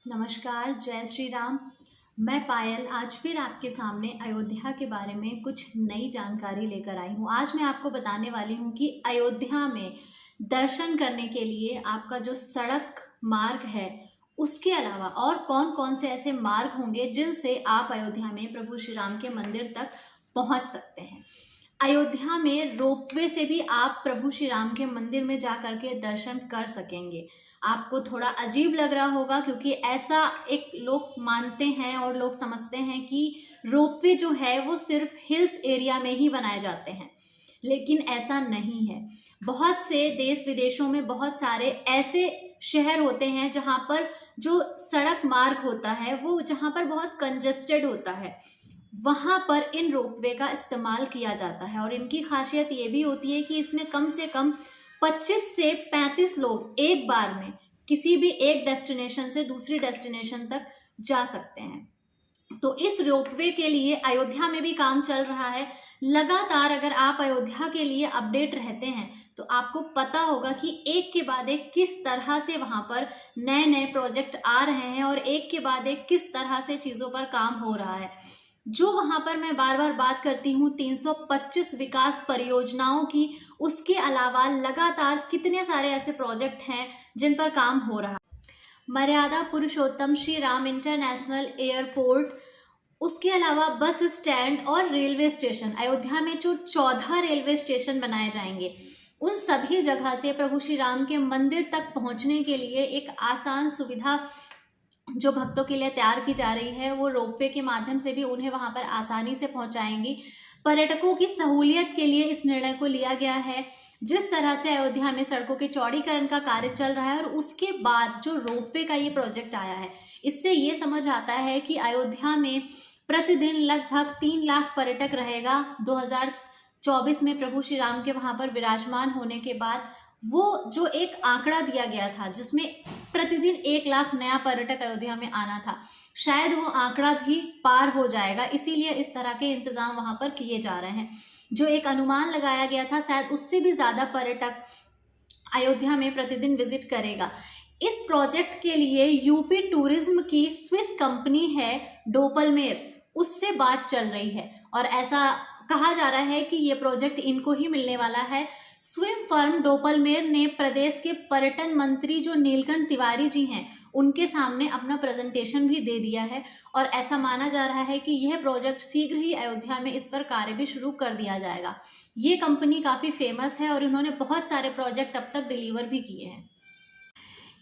नमस्कार, जय श्री राम। मैं पायल आज फिर आपके सामने अयोध्या के बारे में कुछ नई जानकारी लेकर आई हूँ। आज मैं आपको बताने वाली हूँ कि अयोध्या में दर्शन करने के लिए आपका जो सड़क मार्ग है उसके अलावा और कौन कौन से ऐसे मार्ग होंगे जिनसे आप अयोध्या में प्रभु श्री राम के मंदिर तक पहुँच सकते हैं। अयोध्या में रोपवे से भी आप प्रभु श्री राम के मंदिर में जा करके दर्शन कर सकेंगे। आपको थोड़ा अजीब लग रहा होगा क्योंकि ऐसा एक लोग मानते हैं और लोग समझते हैं कि रोपवे जो है वो सिर्फ हिल्स एरिया में ही बनाए जाते हैं, लेकिन ऐसा नहीं है। बहुत से देश विदेशों में बहुत सारे ऐसे शहर होते हैं जहाँ पर जो सड़क मार्ग होता है वो जहाँ पर बहुत कंजस्टेड होता है, वहाँ पर इन रोपवे का इस्तेमाल किया जाता है। और इनकी खासियत ये भी होती है कि इसमें कम से कम 25 से 35 लोग एक बार में किसी भी एक डेस्टिनेशन से दूसरी डेस्टिनेशन तक जा सकते हैं। तो इस रोपवे के लिए अयोध्या में भी काम चल रहा है लगातार। अगर आप अयोध्या के लिए अपडेट रहते हैं तो आपको पता होगा कि एक के बाद एक किस तरह से वहां पर नए नए प्रोजेक्ट आ रहे हैं और एक के बाद एक किस तरह से चीजों पर काम हो रहा है। जो वहां पर मैं बार बार बात करती हूँ 325 विकास परियोजनाओं की, उसके अलावा लगातार कितने सारे ऐसे प्रोजेक्ट हैं जिन पर काम हो रहा है। मर्यादा पुरुषोत्तम श्री राम इंटरनेशनल एयरपोर्ट, उसके अलावा बस स्टैंड और रेलवे स्टेशन, अयोध्या में जो 14 रेलवे स्टेशन बनाए जाएंगे, उन सभी जगह से प्रभु श्री राम के मंदिर तक पहुंचने के लिए एक आसान सुविधा जो भक्तों के लिए तैयार की जा रही है वो रोपवे के माध्यम से भी उन्हें वहां पर आसानी से पहुंचाएंगी। पर्यटकों की सहूलियत के लिए इस निर्णय को लिया गया है। जिस तरह से अयोध्या में सड़कों के चौड़ीकरण का कार्य चल रहा है और उसके बाद जो रोपवे का ये प्रोजेक्ट आया है, इससे ये समझ आता है कि अयोध्या में प्रतिदिन लगभग 3 लाख पर्यटक रहेगा। 2024 में प्रभु श्री राम के वहां पर विराजमान होने के बाद वो जो एक आंकड़ा दिया गया था जिसमें प्रतिदिन 1 लाख नया पर्यटक अयोध्या में आना था, शायद वो आंकड़ा भी पार हो जाएगा। इसीलिए इस तरह के इंतजाम वहां पर किए जा रहे हैं। जो एक अनुमान लगाया गया था शायद उससे भी ज्यादा पर्यटक अयोध्या में प्रतिदिन विजिट करेगा। इस प्रोजेक्ट के लिए यूपी टूरिज्म की स्विस कंपनी है डोपलमेर, उससे बात चल रही है और ऐसा कहा जा रहा है कि ये प्रोजेक्ट इनको ही मिलने वाला है। स्विम फर्म डोपलमेर ने प्रदेश के पर्यटन मंत्री जो नीलकंठ तिवारी जी हैं उनके सामने अपना प्रेजेंटेशन भी दे दिया है और ऐसा माना जा रहा है कि यह प्रोजेक्ट शीघ्र ही अयोध्या में इस पर कार्य भी शुरू कर दिया जाएगा। ये कंपनी काफी फेमस है और इन्होंने बहुत सारे प्रोजेक्ट अब तक डिलीवर भी किए हैं।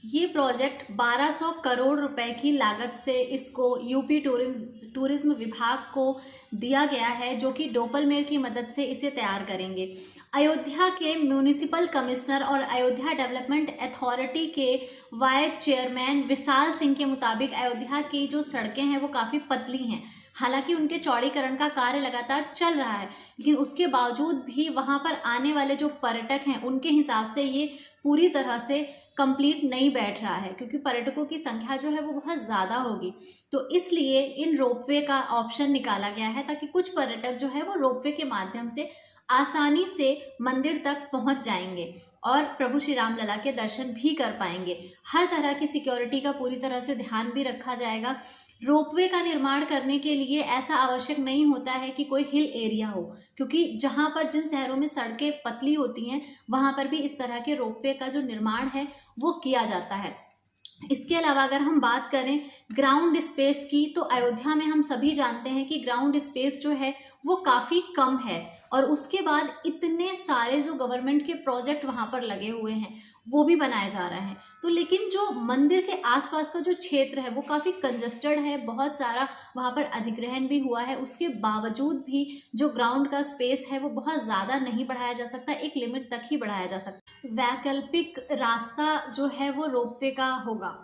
ये प्रोजेक्ट 1200 करोड़ रुपए की लागत से इसको यूपी टूरिज्म विभाग को दिया गया है, जो कि डोपलमेर की मदद से इसे तैयार करेंगे। अयोध्या के म्यूनिसिपल कमिश्नर और अयोध्या डेवलपमेंट अथॉरिटी के वाइस चेयरमैन विशाल सिंह के मुताबिक अयोध्या की जो सड़कें हैं वो काफ़ी पतली हैं। हालांकि उनके चौड़ीकरण का कार्य लगातार चल रहा है, लेकिन उसके बावजूद भी वहां पर आने वाले जो पर्यटक हैं उनके हिसाब से ये पूरी तरह से कंप्लीट नहीं बैठ रहा है, क्योंकि पर्यटकों की संख्या जो है वो बहुत ज़्यादा होगी। तो इसलिए इन रोपवे का ऑप्शन निकाला गया है ताकि कुछ पर्यटक जो है वो रोपवे के माध्यम से आसानी से मंदिर तक पहुंच जाएंगे और प्रभु श्री राम लला के दर्शन भी कर पाएंगे। हर तरह की सिक्योरिटी का पूरी तरह से ध्यान भी रखा जाएगा। रोपवे का निर्माण करने के लिए ऐसा आवश्यक नहीं होता है कि कोई हिल एरिया हो, क्योंकि जहां पर जिन शहरों में सड़कें पतली होती हैं वहां पर भी इस तरह के रोपवे का जो निर्माण है वो किया जाता है। इसके अलावा अगर हम बात करें ग्राउंड स्पेस की, तो अयोध्या में हम सभी जानते हैं कि ग्राउंड स्पेस जो है वो काफ़ी कम है और उसके बाद इतने सारे जो गवर्नमेंट के प्रोजेक्ट वहाँ पर लगे हुए हैं वो भी बनाए जा रहे हैं। तो लेकिन जो मंदिर के आसपास का जो क्षेत्र है वो काफ़ी कंजस्टेड है, बहुत सारा वहाँ पर अधिग्रहण भी हुआ है। उसके बावजूद भी जो ग्राउंड का स्पेस है वो बहुत ज़्यादा नहीं बढ़ाया जा सकता, एक लिमिट तक ही बढ़ाया जा सकता। वैकल्पिक रास्ता जो है वो रोपवे का होगा।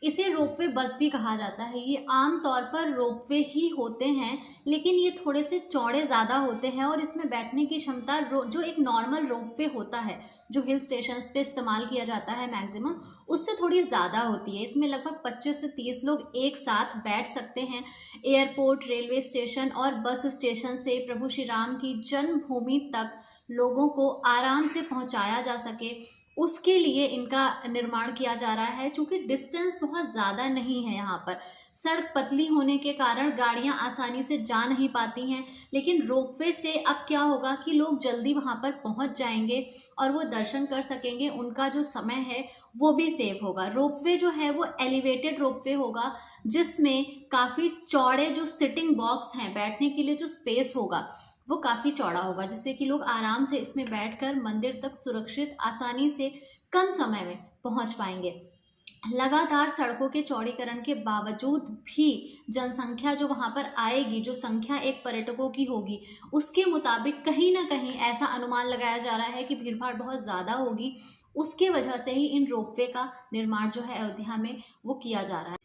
इसे रोपवे बस भी कहा जाता है। ये आम तौर पर रोपवे ही होते हैं, लेकिन ये थोड़े से चौड़े ज़्यादा होते हैं और इसमें बैठने की क्षमता जो एक नॉर्मल रोपवे होता है जो हिल स्टेशन पे इस्तेमाल किया जाता है मैक्सिमम, उससे थोड़ी ज़्यादा होती है। इसमें लगभग 25 से 30 लोग एक साथ बैठ सकते हैं। एयरपोर्ट, रेलवे स्टेशन और बस स्टेशन से प्रभु श्री राम की जन्मभूमि तक लोगों को आराम से पहुंचाया जा सके, उसके लिए इनका निर्माण किया जा रहा है। चूंकि डिस्टेंस बहुत ज़्यादा नहीं है, यहाँ पर सड़क पतली होने के कारण गाड़ियां आसानी से जा नहीं पाती हैं, लेकिन रोपवे से अब क्या होगा कि लोग जल्दी वहां पर पहुंच जाएंगे और वो दर्शन कर सकेंगे, उनका जो समय है वो भी सेव होगा। रोपवे जो है वो एलिवेटेड रोपवे होगा, जिसमें काफ़ी चौड़े जो सिटिंग बॉक्स हैं, बैठने के लिए जो स्पेस होगा वो काफ़ी चौड़ा होगा, जिससे कि लोग आराम से इसमें बैठकर मंदिर तक सुरक्षित आसानी से कम समय में पहुंच पाएंगे। लगातार सड़कों के चौड़ीकरण के बावजूद भी जनसंख्या जो वहां पर आएगी, जो संख्या एक पर्यटकों की होगी, उसके मुताबिक कहीं ना कहीं ऐसा अनुमान लगाया जा रहा है कि भीड़भाड़ बहुत ज़्यादा होगी। उसके वजह से ही इन रोपवे का निर्माण जो है अयोध्या में वो किया जा रहा है।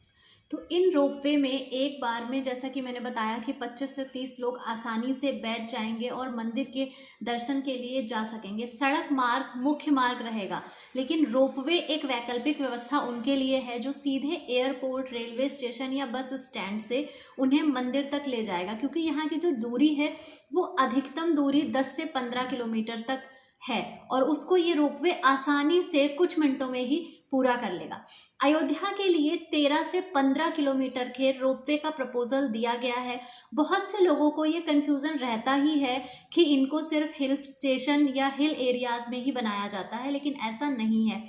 तो इन रोपवे में एक बार में, जैसा कि मैंने बताया कि 25 से 30 लोग आसानी से बैठ जाएंगे और मंदिर के दर्शन के लिए जा सकेंगे। सड़क मार्ग मुख्य मार्ग रहेगा, लेकिन रोपवे एक वैकल्पिक व्यवस्था उनके लिए है जो सीधे एयरपोर्ट, रेलवे स्टेशन या बस स्टैंड से उन्हें मंदिर तक ले जाएगा, क्योंकि यहाँ की जो दूरी है वो अधिकतम दूरी 10 से 15 किलोमीटर तक है और उसको ये रोपवे आसानी से कुछ मिनटों में ही पूरा कर लेगा। अयोध्या के लिए 13 से 15 किलोमीटर के रोपवे का प्रपोजल दिया गया है। बहुत से लोगों को ये कंफ्यूजन रहता ही है कि इनको सिर्फ हिल स्टेशन या हिल एरियाज में ही बनाया जाता है, लेकिन ऐसा नहीं है।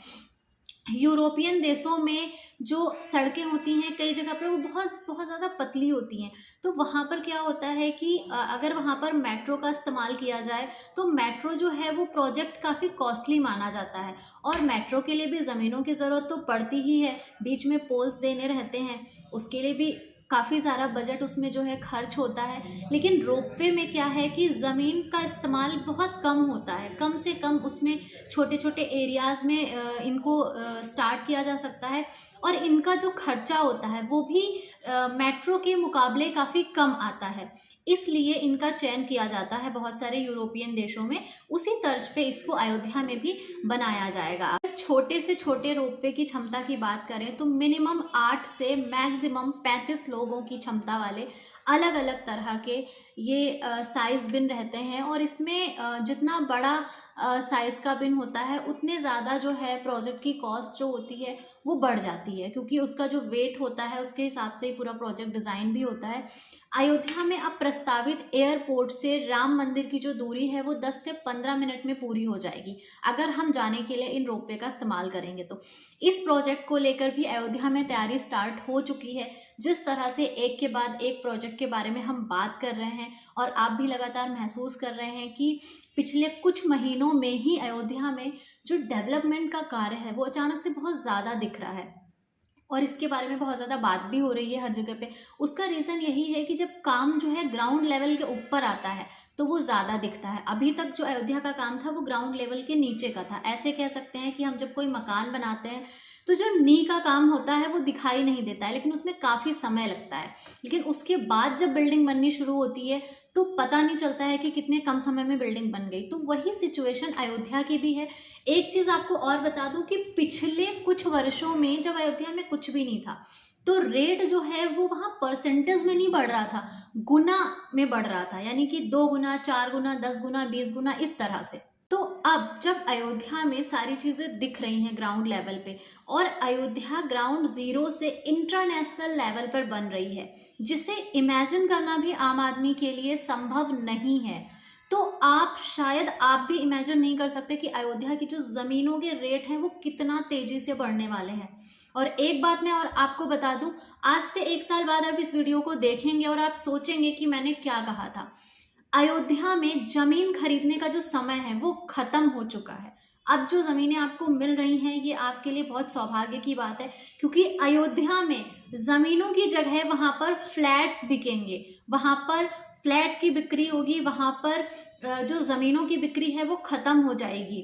यूरोपियन देशों में जो सड़कें होती हैं कई जगह पर वो बहुत ज़्यादा पतली होती हैं, तो वहाँ पर क्या होता है कि अगर वहाँ पर मेट्रो का इस्तेमाल किया जाए तो मेट्रो जो है वो प्रोजेक्ट काफ़ी कॉस्टली माना जाता है और मेट्रो के लिए भी ज़मीनों की ज़रूरत तो पड़ती ही है, बीच में पोल्स देने रहते हैं, उसके लिए भी काफ़ी सारा बजट उसमें जो है खर्च होता है। लेकिन रोपवे में क्या है कि ज़मीन का इस्तेमाल बहुत कम होता है, कम से कम उसमें छोटे छोटे एरियाज़ में इनको स्टार्ट किया जा सकता है और इनका जो खर्चा होता है वो भी मेट्रो के मुकाबले काफ़ी कम आता है, इसलिए इनका चयन किया जाता है बहुत सारे यूरोपियन देशों में। उसी तर्ज पे इसको अयोध्या में भी बनाया जाएगा। छोटे से छोटे रोपवे की क्षमता की बात करें तो मिनिमम 8 से मैक्सिमम 35 लोगों की क्षमता वाले अलग अलग तरह के ये साइज बिन रहते हैं और इसमें जितना बड़ा साइज़ का बिन होता है उतने ज़्यादा जो है प्रोजेक्ट की कॉस्ट जो होती है वो बढ़ जाती है, क्योंकि उसका जो वेट होता है उसके हिसाब से ही पूरा प्रोजेक्ट डिज़ाइन भी होता है। अयोध्या में अब प्रस्तावित एयरपोर्ट से राम मंदिर की जो दूरी है वो 10 से 15 मिनट में पूरी हो जाएगी अगर हम जाने के लिए इन रोपवे का इस्तेमाल करेंगे तो। इस प्रोजेक्ट को लेकर भी अयोध्या में तैयारी स्टार्ट हो चुकी है। जिस तरह से एक के बाद एक प्रोजेक्ट के बारे में हम बात कर रहे हैं और आप भी लगातार महसूस कर रहे हैं कि पिछले कुछ महीनों में ही अयोध्या में जो डेवलपमेंट का कार्य है वो अचानक से बहुत ज़्यादा दिख रहा है और इसके बारे में बहुत ज़्यादा बात भी हो रही है हर जगह पे। उसका रीज़न यही है कि जब काम जो है ग्राउंड लेवल के ऊपर आता है तो वो ज़्यादा दिखता है। अभी तक जो अयोध्या का काम था वो ग्राउंड लेवल के नीचे का था। ऐसे कह सकते हैं कि हम जब कोई मकान बनाते हैं तो जो नी का काम होता है वो दिखाई नहीं देता है, लेकिन उसमें काफ़ी समय लगता है, लेकिन उसके बाद जब बिल्डिंग बननी शुरू होती है तो पता नहीं चलता है कि कितने कम समय में बिल्डिंग बन गई। तो वही सिचुएशन अयोध्या की भी है। एक चीज़ आपको और बता दूं कि पिछले कुछ वर्षों में जब अयोध्या में कुछ भी नहीं था तो रेट जो है वो वहाँ परसेंटेज में नहीं बढ़ रहा था, गुना में बढ़ रहा था, यानी कि 2 गुना, 4 गुना, 10 गुना, 20 गुना, इस तरह से। तो अब जब अयोध्या में सारी चीज़ें दिख रही हैं ग्राउंड लेवल पे और अयोध्या ग्राउंड जीरो से इंटरनेशनल लेवल पर बन रही है, जिसे इमेजिन करना भी आम आदमी के लिए संभव नहीं है, तो शायद आप भी इमेजिन नहीं कर सकते कि अयोध्या की जो ज़मीनों के रेट हैं वो कितना तेज़ी से बढ़ने वाले हैं। और एक बात मैं और आपको बता दूं, आज से 1 साल बाद आप इस वीडियो को देखेंगे और आप सोचेंगे कि मैंने क्या कहा था। अयोध्या में जमीन खरीदने का जो समय है वो खत्म हो चुका है। अब जो ज़मीनें आपको मिल रही हैं ये आपके लिए बहुत सौभाग्य की बात है, क्योंकि अयोध्या में ज़मीनों की जगह वहाँ पर फ्लैट्स बिकेंगे, वहाँ पर फ्लैट की बिक्री होगी, वहाँ पर जो ज़मीनों की बिक्री है वो ख़त्म हो जाएगी।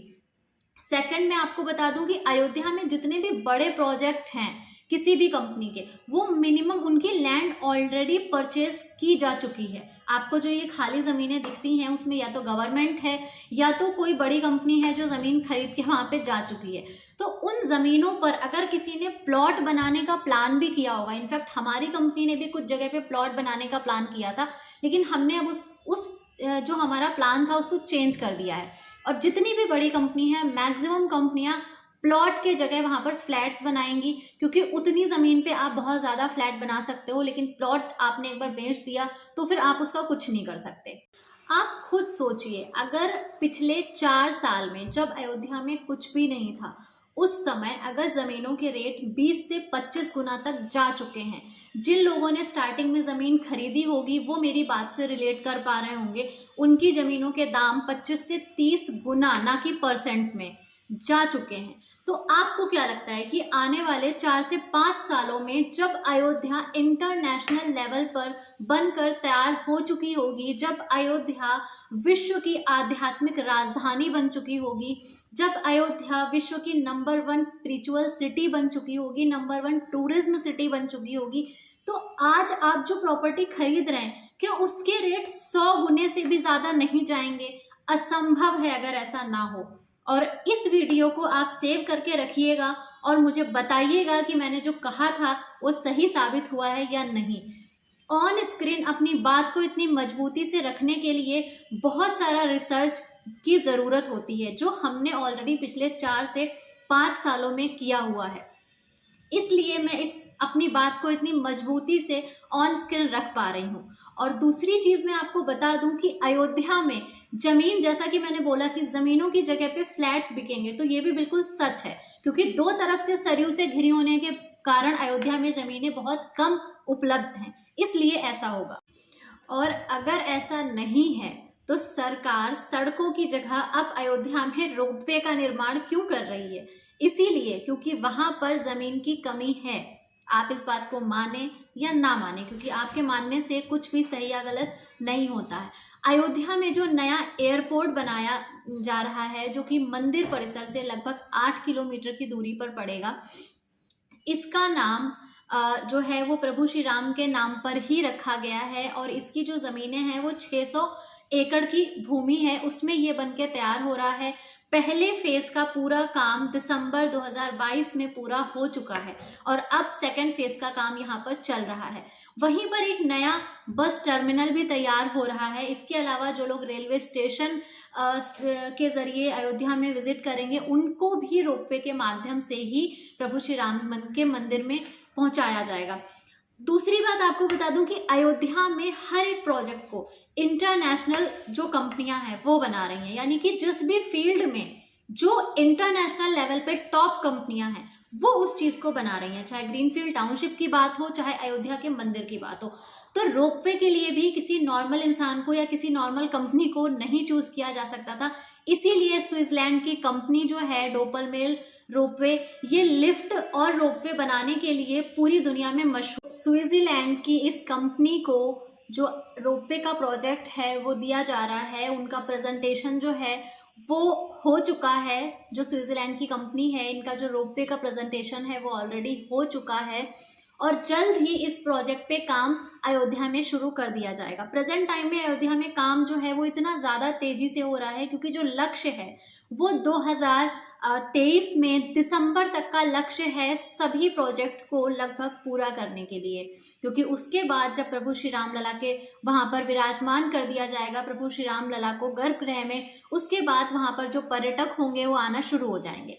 सेकंड, मैं आपको बता दूं कि अयोध्या में जितने भी बड़े प्रोजेक्ट हैं किसी भी कंपनी के, वो मिनिमम उनकी लैंड ऑलरेडी परचेज की जा चुकी है। आपको जो ये खाली ज़मीनें दिखती हैं उसमें या तो गवर्नमेंट है या तो कोई बड़ी कंपनी है जो ज़मीन खरीद के वहाँ पे जा चुकी है। तो उन ज़मीनों पर अगर किसी ने प्लॉट बनाने का प्लान भी किया होगा, इनफैक्ट हमारी कंपनी ने भी कुछ जगह पे प्लॉट बनाने का प्लान किया था, लेकिन हमने अब उस जो हमारा प्लान था उसको चेंज कर दिया है। और जितनी भी बड़ी कंपनी है, मैक्सिमम कंपनियां प्लॉट के जगह वहां पर फ्लैट्स बनाएंगी, क्योंकि उतनी जमीन पे आप बहुत ज्यादा फ्लैट बना सकते हो, लेकिन प्लॉट आपने एक बार बेच दिया तो फिर आप उसका कुछ नहीं कर सकते। आप खुद सोचिए, अगर पिछले 4 साल में जब अयोध्या में कुछ भी नहीं था, उस समय अगर जमीनों के रेट 20 से 25 गुना तक जा चुके हैं, जिन लोगों ने स्टार्टिंग में जमीन खरीदी होगी वो मेरी बात से रिलेट कर पा रहे होंगे, उनकी जमीनों के दाम 25 से 30 गुना, ना कि परसेंट में, जा चुके हैं। तो आपको क्या लगता है कि आने वाले 4 से 5 सालों में जब अयोध्या इंटरनेशनल लेवल पर बनकर तैयार हो चुकी होगी, जब अयोध्या विश्व की आध्यात्मिक राजधानी बन चुकी होगी, जब अयोध्या विश्व की नंबर 1 स्पिरिचुअल सिटी बन चुकी होगी, नंबर 1 टूरिज्म सिटी बन चुकी होगी, तो आज आप जो प्रॉपर्टी खरीद रहे हैं क्या उसके रेट 100 गुने से भी ज्यादा नहीं जाएंगे? असंभव है अगर ऐसा ना हो। और इस वीडियो को आप सेव करके रखिएगा और मुझे बताइएगा कि मैंने जो कहा था वो सही साबित हुआ है या नहीं। ऑन स्क्रीन अपनी बात को इतनी मजबूती से रखने के लिए बहुत सारा रिसर्च की ज़रूरत होती है, जो हमने ऑलरेडी पिछले 4 से 5 सालों में किया हुआ है। इसलिए मैं इस अपनी बात को इतनी मजबूती से ऑन स्क्रीन रख पा रही हूँ। और दूसरी चीज़ मैं आपको बता दूं कि अयोध्या में जमीन, जैसा कि मैंने बोला कि जमीनों की जगह पे फ्लैट्स बिकेंगे, तो ये भी बिल्कुल सच है, क्योंकि 2 तरफ से सरयू से घिरी होने के कारण अयोध्या में जमीनें बहुत कम उपलब्ध हैं, इसलिए ऐसा होगा। और अगर ऐसा नहीं है तो सरकार सड़कों की जगह अब अयोध्या में रोपवे का निर्माण क्यों कर रही है? इसीलिए क्योंकि वहां पर जमीन की कमी है। आप इस बात को माने या ना माने, क्योंकि आपके मानने से कुछ भी सही या गलत नहीं होता है। अयोध्या में जो नया एयरपोर्ट बनाया जा रहा है, जो कि मंदिर परिसर से लगभग 8 किलोमीटर की दूरी पर पड़ेगा, इसका नाम जो है वो प्रभु श्री राम के नाम पर ही रखा गया है। और इसकी जो ज़मीनें हैं वो 600 एकड़ की भूमि है, उसमें ये बन के तैयार हो रहा है। पहले फेज का पूरा काम दिसंबर 2022 में पूरा हो चुका है और अब सेकंड फेज का काम यहाँ पर चल रहा है। वहीं पर एक नया बस टर्मिनल भी तैयार हो रहा है। इसके अलावा जो लोग रेलवे स्टेशन के जरिए अयोध्या में विजिट करेंगे, उनको भी रोपवे के माध्यम से ही प्रभु श्री राम के मंदिर में पहुंचाया जाएगा। दूसरी बात आपको बता दूं कि अयोध्या में हर एक प्रोजेक्ट को इंटरनेशनल जो कंपनियां हैं वो बना रही हैं, यानी कि जिस भी फील्ड में जो इंटरनेशनल लेवल पे टॉप कंपनियां हैं वो उस चीज को बना रही हैं, चाहे ग्रीनफील्ड टाउनशिप की बात हो, चाहे अयोध्या के मंदिर की बात हो। तो रोपवे के लिए भी किसी नॉर्मल इंसान को या किसी नॉर्मल कंपनी को नहीं चूज किया जा सकता था, इसीलिए स्विट्जरलैंड की कंपनी जो है डोपलमेल रोपवे, ये लिफ्ट और रोपवे बनाने के लिए पूरी दुनिया में मशहूर। स्विट्जरलैंड की इस कंपनी को जो रोपवे का प्रोजेक्ट है वो दिया जा रहा है, उनका प्रेजेंटेशन जो है वो हो चुका है। जो स्विट्जरलैंड की कंपनी है, इनका जो रोपवे का प्रेजेंटेशन है वो ऑलरेडी हो चुका है और जल्द ही इस प्रोजेक्ट पे काम अयोध्या में शुरू कर दिया जाएगा। प्रेजेंट टाइम में अयोध्या में काम जो है वो इतना ज़्यादा तेजी से हो रहा है क्योंकि जो लक्ष्य है वो 2023 में दिसंबर तक का लक्ष्य है सभी प्रोजेक्ट को लगभग पूरा करने के लिए, क्योंकि उसके बाद जब प्रभु श्री राम लला के वहां पर विराजमान कर दिया जाएगा, प्रभु श्री राम लला को गर्भगृह में, उसके बाद वहां पर जो पर्यटक होंगे वो आना शुरू हो जाएंगे।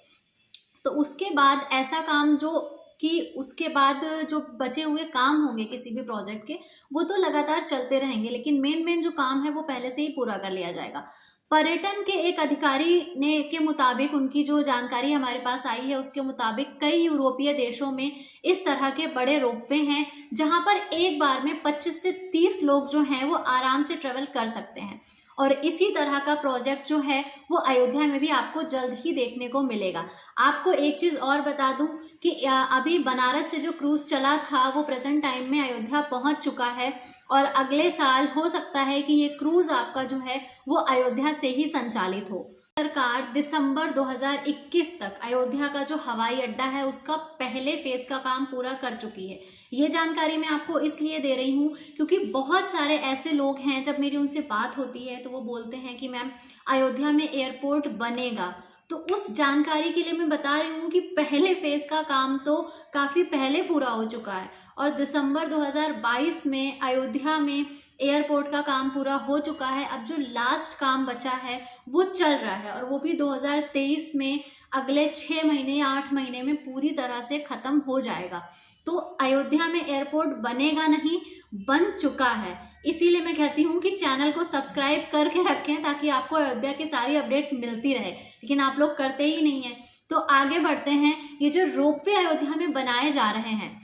तो उसके बाद ऐसा काम जो कि उसके बाद जो बचे हुए काम होंगे किसी भी प्रोजेक्ट के वो तो लगातार चलते रहेंगे, लेकिन मेन जो काम है वो पहले से ही पूरा कर लिया जाएगा। पर्यटन के एक अधिकारी ने के मुताबिक, उनकी जो जानकारी हमारे पास आई है उसके मुताबिक, कई यूरोपीय देशों में इस तरह के बड़े रोपवे हैं जहां पर एक बार में 25 से 30 लोग जो हैं वो आराम से ट्रेवल कर सकते हैं। और इसी तरह का प्रोजेक्ट जो है वो अयोध्या में भी आपको जल्द ही देखने को मिलेगा। आपको एक चीज़ और बता दूं कि अभी बनारस से जो क्रूज चला था वो प्रेजेंट टाइम में अयोध्या पहुंच चुका है और अगले साल हो सकता है कि ये क्रूज आपका जो है वो अयोध्या से ही संचालित हो। सरकार दिसंबर 2021 तक अयोध्या का जो हवाई अड्डा है उसका पहले फेज का काम पूरा कर चुकी है। ये जानकारी मैं आपको इसलिए दे रही हूँ क्योंकि बहुत सारे ऐसे लोग हैं, जब मेरी उनसे बात होती है तो वो बोलते हैं कि मैम अयोध्या में एयरपोर्ट बनेगा तो उस जानकारी के लिए मैं बता रही हूँ कि पहले फेज का काम तो काफ़ी पहले पूरा हो चुका है और दिसंबर 2022 में अयोध्या में एयरपोर्ट का काम पूरा हो चुका है। अब जो लास्ट काम बचा है वो चल रहा है और वो भी 2023 में अगले 6 महीने या 8 महीने में पूरी तरह से खत्म हो जाएगा। तो अयोध्या में एयरपोर्ट बनेगा नहीं, बन चुका है। इसीलिए मैं कहती हूँ कि चैनल को सब्सक्राइब करके रखें ताकि आपको अयोध्या की सारी अपडेट मिलती रहे, लेकिन आप लोग करते ही नहीं है। तो आगे बढ़ते हैं। ये जो रोपवे अयोध्या में बनाए जा रहे हैं,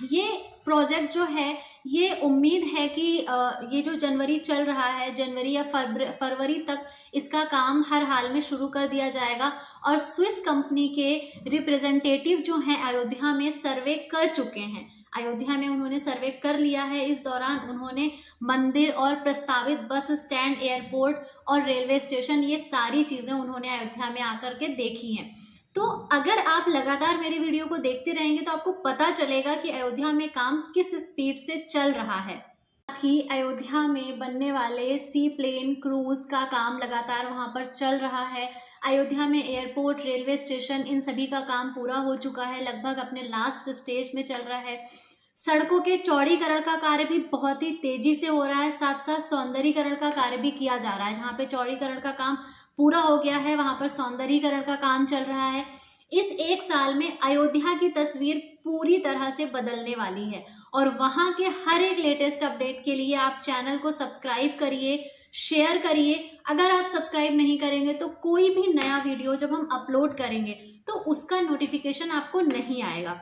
ये प्रोजेक्ट जो है, ये उम्मीद है कि ये जो जनवरी चल रहा है, जनवरी या फरवरी तक इसका काम हर हाल में शुरू कर दिया जाएगा। और स्विस कंपनी के रिप्रेजेंटेटिव जो हैं अयोध्या में सर्वे कर चुके हैं। अयोध्या में उन्होंने सर्वे कर लिया है। इस दौरान उन्होंने मंदिर और प्रस्तावित बस स्टैंड, एयरपोर्ट और रेलवे स्टेशन, ये सारी चीज़ें उन्होंने अयोध्या में आकर के देखी हैं। तो अगर आप लगातार मेरी वीडियो को देखते रहेंगे तो आपको पता चलेगा कि अयोध्या में काम किस स्पीड से चल रहा है। साथ ही अयोध्या में बनने वाले सी प्लेन क्रूज का काम लगातार वहां पर चल रहा है। अयोध्या में एयरपोर्ट, रेलवे स्टेशन, इन सभी का काम पूरा हो चुका है, लगभग अपने लास्ट स्टेज में चल रहा है। सड़कों के चौड़ीकरण का कार्य भी बहुत ही तेजी से हो रहा है, साथ साथ सौंदर्यीकरण का कार्य भी किया जा रहा है। जहाँ पे चौड़ीकरण का काम पूरा हो गया है वहां पर सौंदर्यीकरण का काम चल रहा है। इस एक साल में अयोध्या की तस्वीर पूरी तरह से बदलने वाली है और वहां के हर एक लेटेस्ट अपडेट के लिए आप चैनल को सब्सक्राइब करिए, शेयर करिए। अगर आप सब्सक्राइब नहीं करेंगे तो कोई भी नया वीडियो जब हम अपलोड करेंगे तो उसका नोटिफिकेशन आपको नहीं आएगा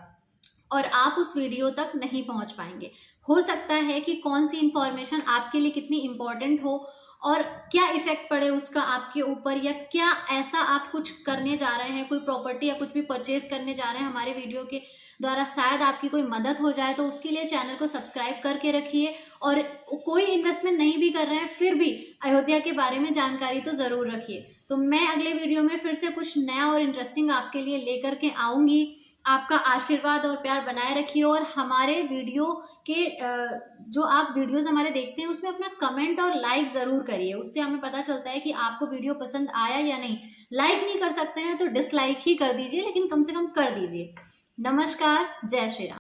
और आप उस वीडियो तक नहीं पहुंच पाएंगे। हो सकता है कि कौन सी इंफॉर्मेशन आपके लिए कितनी इंपॉर्टेंट हो और क्या इफेक्ट पड़े उसका आपके ऊपर, या क्या ऐसा आप कुछ करने जा रहे हैं, कोई प्रॉपर्टी या कुछ भी परचेज करने जा रहे हैं हमारे वीडियो के द्वारा, शायद आपकी कोई मदद हो जाए। तो उसके लिए चैनल को सब्सक्राइब करके रखिए। और कोई इन्वेस्टमेंट नहीं भी कर रहे हैं फिर भी अयोध्या के बारे में जानकारी तो ज़रूर रखिए। तो मैं अगले वीडियो में फिर से कुछ नया और इंटरेस्टिंग आपके लिए लेकर के आऊँगी। आपका आशीर्वाद और प्यार बनाए रखिए और हमारे वीडियो के जो आप वीडियोस हमारे देखते हैं उसमें अपना कमेंट और लाइक ज़रूर करिए। उससे हमें पता चलता है कि आपको वीडियो पसंद आया या नहीं। लाइक नहीं कर सकते हैं तो डिसलाइक ही कर दीजिए, लेकिन कम से कम कर दीजिए। नमस्कार, जय श्री राम।